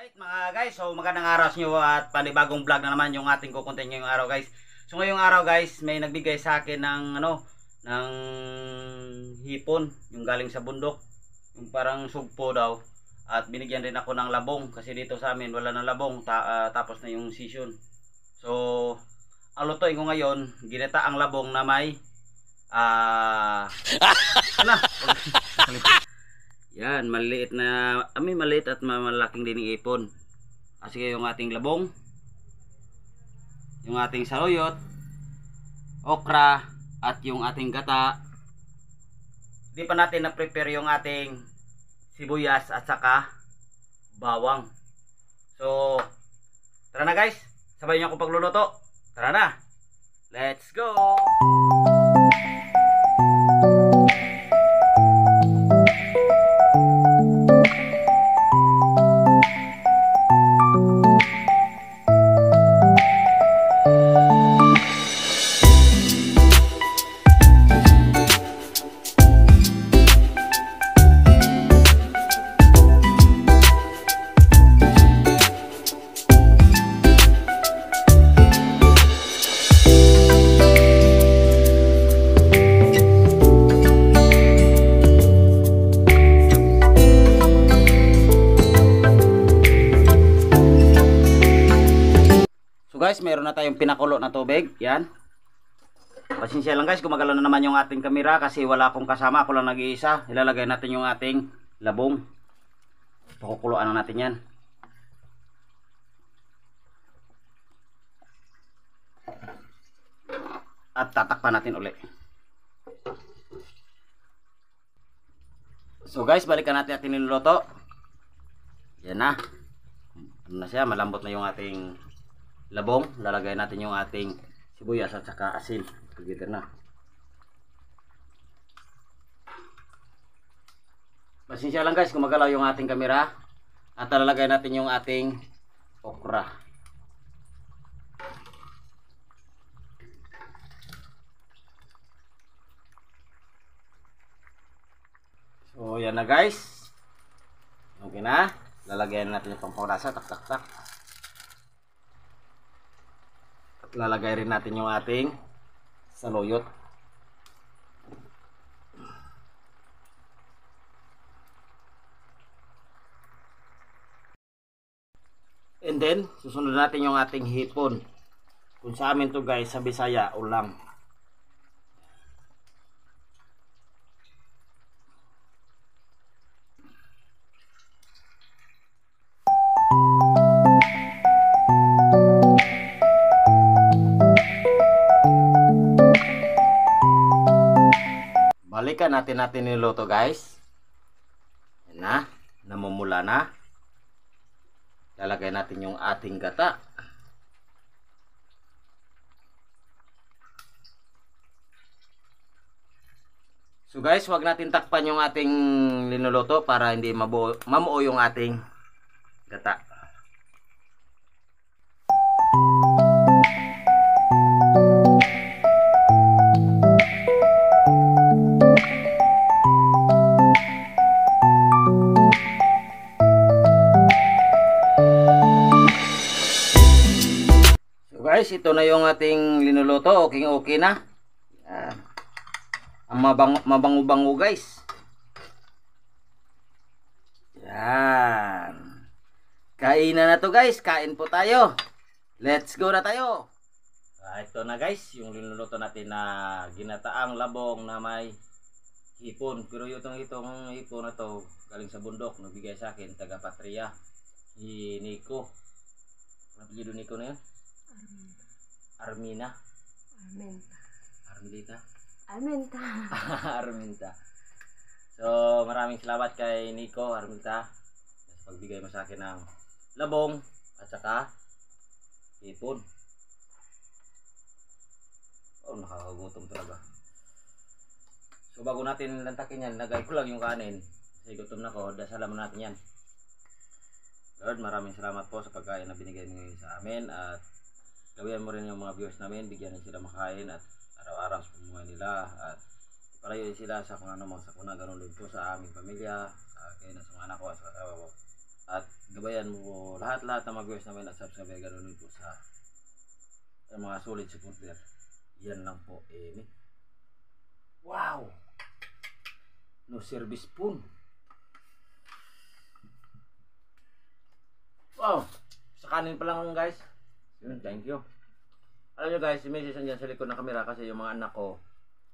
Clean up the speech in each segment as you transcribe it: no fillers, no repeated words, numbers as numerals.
Alright mga guys, so magandang araw sa inyo at panibagong vlog na naman yung ating kukontent ngayong araw guys. So ngayong araw guys, may nagbigay sa akin ng ng hipon, yung galing sa bundok, yung parang sugpo daw. At binigyan rin ako ng labong kasi dito sa amin wala na labong, tapos na yung season. So ang lutuin ko ngayon, ginata ang labong na may ano? Yan, maliit na, maliit at malaking din yung ipon. Kasi yung ating labong, yung ating saluyot, okra, at yung ating gata. Hindi pa natin na-prepare yung ating sibuyas at saka bawang. So, tara na guys, sabay niyo ako pagluluto. Tara na, let's go! Guys, meron na tayong pinakulo na tubig. Yan. Pasensya lang guys kung magalaw na naman yung ating kamera kasi wala akong kasama. Ako lang nag-iisa. Ilalagay natin yung ating labong. Pakukuluan na natin yan. At tatakpan natin uli. So guys, balikan natin ating niluluto. Yan na. Ano na siya, malambot na yung ating labong. Lalagay natin yung ating sibuyas at saka asin. Together na. Pasensya lang guys kung magalaw yung ating kamera. At lalagay natin yung ating okra. So yan na guys. Okay na. Lalagyan natin yung pampalasa. Tak tak tak. Lalagay rin natin yung ating saluyot. And then, susunod natin yung ating hipon. Kung sa amin to guys, sa Bisaya, ulam. Balikan natin niluto guys. Yan na, namumula na. Lalagay natin yung ating gata. So guys, wag natin takpan yung ating linuluto para hindi mamuo yung ating gata. Guys, ito na yung ating linuluto. Okay na. Yan. Ang mabango-bango guys. Yan. Kainan na to guys. Kain po tayo. Let's go na tayo. Ito na guys. Yung linuluto natin na ginataang labong na may hipon. Pero itong hipon na to galing sa bundok. Nagbigay sa akin. Taga Patria. Si Nico. Ano apelyido Nico na yun? Armina. Armelita. Armenta. Arminta. So, maraming salamat kay Nico Arminta sa pagbigay mo sa akin ng labong at saka ipon. Oh, nakakagutom talaga. So, bago natin lantakin yan, lagay ko lang yung kanin. Kasi gutom na ko, dasalan natin yan. Lord, maraming salamat po sa pagkain na binigay niyo sa amin at gawin mo rin yung mga viewers namin, bigyan nila sila makain at araw-araw sa pamumuhay nila at ipalayo sila sa kung ano mga sakuna, ganoon din po sa aming pamilya, sa akin at sa mga anak ko at sa asawa ko. At gabayan mo po lahat-lahat ng mga viewers namin at subscribe, ganoon din po sa mga solid supporter. Yan lang po, Amy. Wow! No service spoon. Wow! Sa kanin pa lang guys. Thank you. Alam nyo guys, si Mrs. andyan sa likod ng kamera kasi yung mga anak ko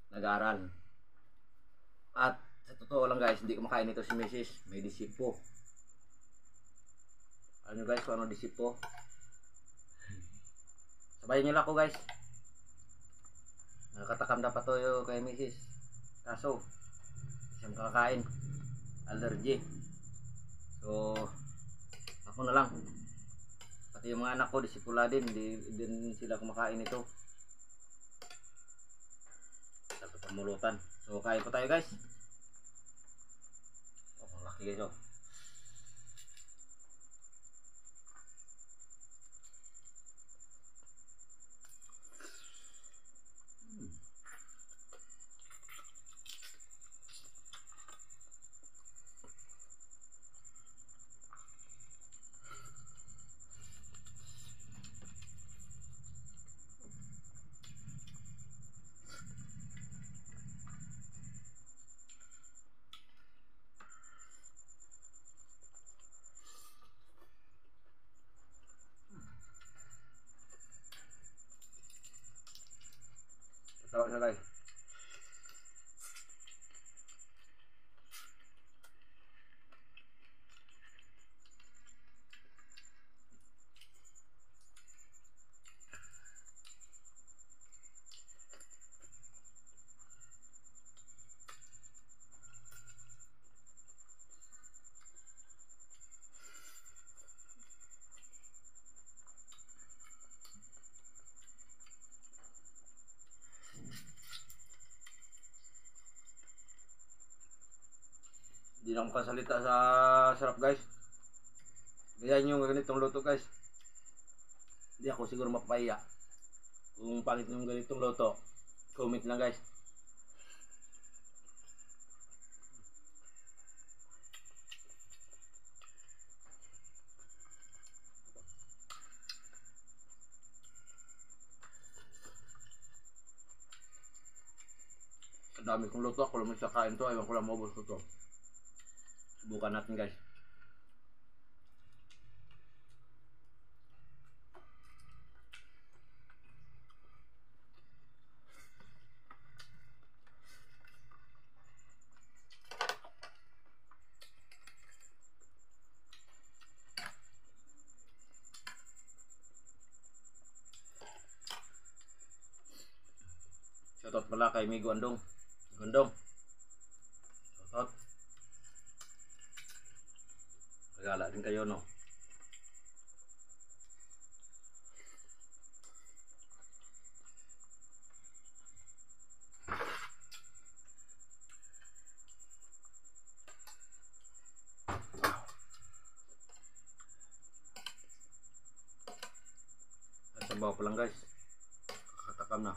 nag-aaral. At sa totoo lang guys, hindi kumakain ito si Mrs. May disipo. Alam nyo guys kung ano disipo? Sabayan nyo lang ako guys. Nakakatakam dapat to kay Mrs. Kaso, siyang kakakain. Allergy. So, ako na lang. Pati yung mga anak ko, disipula din. Din sila kumakain ito. Sa pamulutan. So, kain po tayo guys. Oh, ang laki guys oh. Tawa na guys. Hindi na ako makasalita sa sarap guys. Ganyan yung ganitong luto guys. Hindi ako siguro mapapaya. Kung pangit yung ganitong luto, comment lang guys. Ang dami kong luto, ako lang sa kain to, ayaw ko lang maubos ko to. Subukan natin guys. Shoutout pala kay Migo Andong. Gondong. Shoutout. Regala din kayo no. At sabaw pa lang guys. Kakatakam na.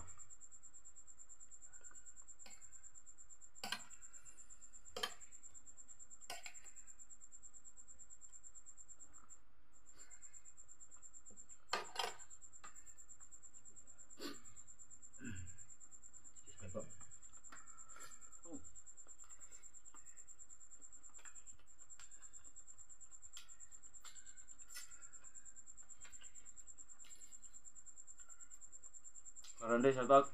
Karanday shoutout.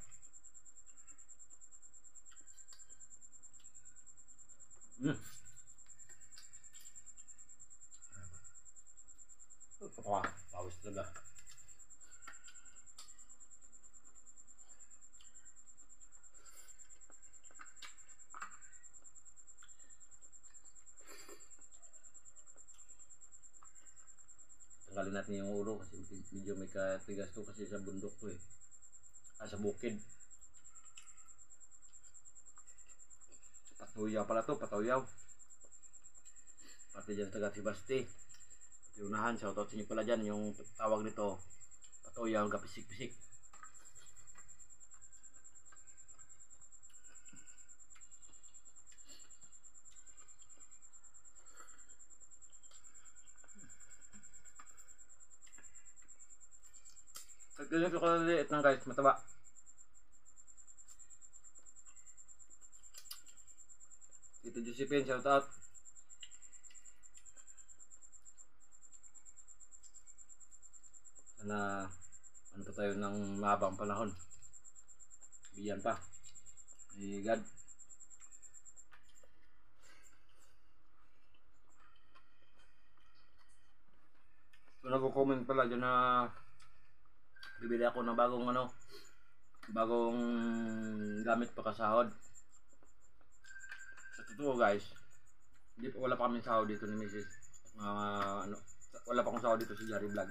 Wah, pawis talaga. tanggalin natin yung ulo kasi medyo may katigas to kasi sa bundok to eh. Sa bukid. Patuyaw pala to, patuyaw. Pati dyan taga Tibasti. Pati unahan, shoutout sa inyo pala dyan. Yung tawag nito, patuyaw, kapisik-pisik. Ganito ko liit lang guys, mataba. Tito Josephine, shout out. Sana ano pa tayo ng mahabang panahon. Biyan pa. May God. So nagko-comment pala dyan na bibili ako ng bagong gamit pa kasahod. Sa totoo guys, wala pa kami sahod dito ni Mrs. Wala pa akong sahod dito si Jari Vlog.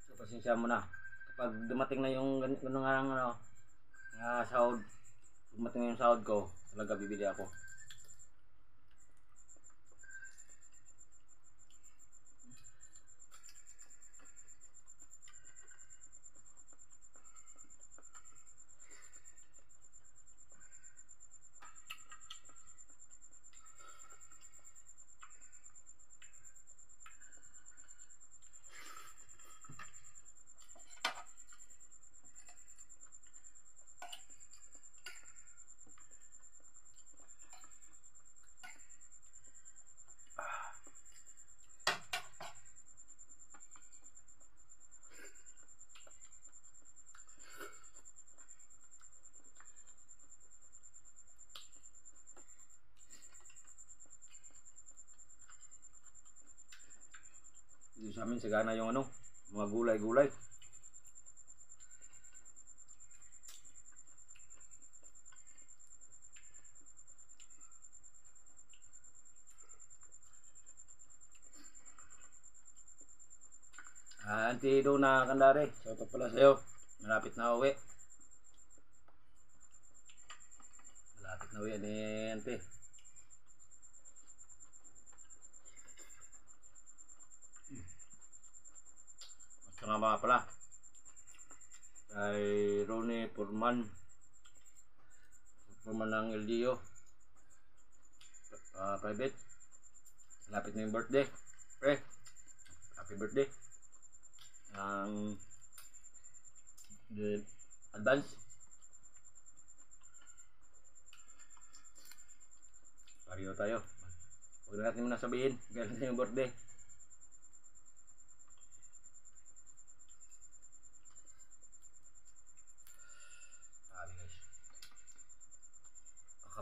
So pasensya mo na. Kapag dumating na yung sahod, dumating na yung sahod ko, talaga bibili ako. Dito sa amin sagana yung mga gulay-gulay. Auntie Dona Kandare, shoutout pala sa'yo. Malapit na uwi. Malapit na uwi ni Auntie. Nga mga pala kay Ronnie Purman ng LGO private. Lapit na yung birthday. Pre, happy birthday ang advance. Pareho tayo, huwag na natin muna sabihin kailan na yung birthday.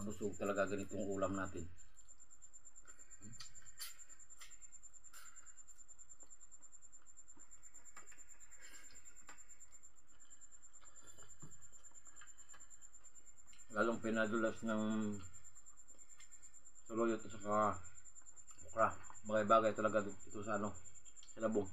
Busog talaga ganitong ulam natin. Lalong pinadulas ng saluyot at saka okra. Bagay-bagay talaga ito sa sa labong.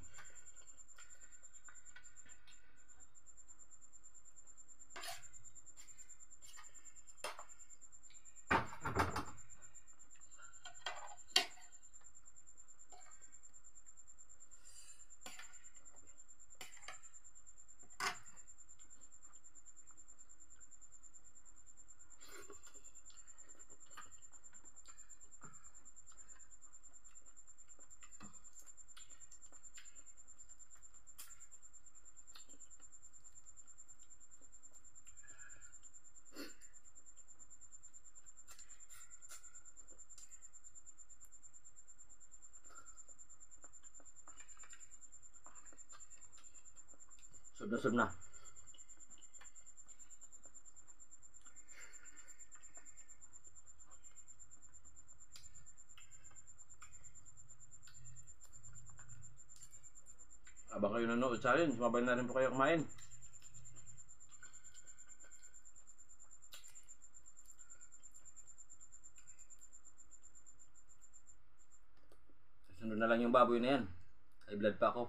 Sub na. Habang kayo nanood sa akin, sumabay na rin po kayo kumain. Susunod na lang yung baboy na yan. High blood pa ako.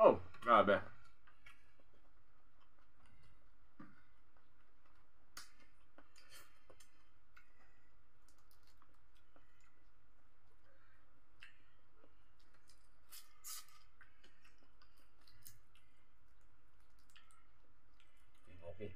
Oh, grabe. Okay.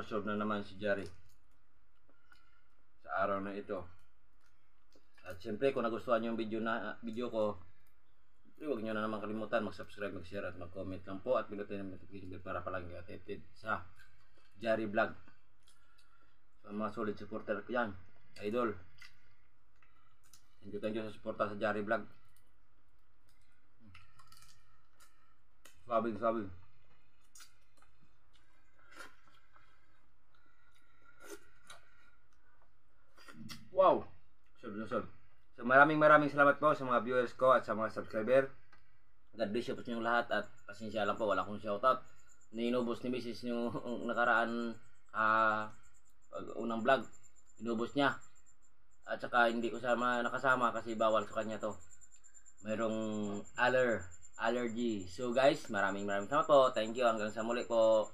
Solve na naman si Jari sa araw na ito. At siyempre kung nagustuhan nyo yung video ko, huwag nyo na naman kalimutan mag-subscribe, mag-share at mag-comment lang po at pinutin ang notification bell para palagi updated sa Jari Vlog. Sa mga solid supporter ko yan, idol. Thank you sa suporta sa Jari Vlog. Swabing. Wow! Solve. So maraming salamat po sa mga viewers ko at sa mga subscriber. God bless you po sa inyong lahat at pasensya lang po, wala akong shoutout. Inubos ni Mrs. yung nakaraan unang vlog. Inubos niya. At saka hindi ko nakasama kasi bawal sa kanya to. Mayroong allergy. So guys, maraming salamat po. Thank you. Hanggang sa muli po.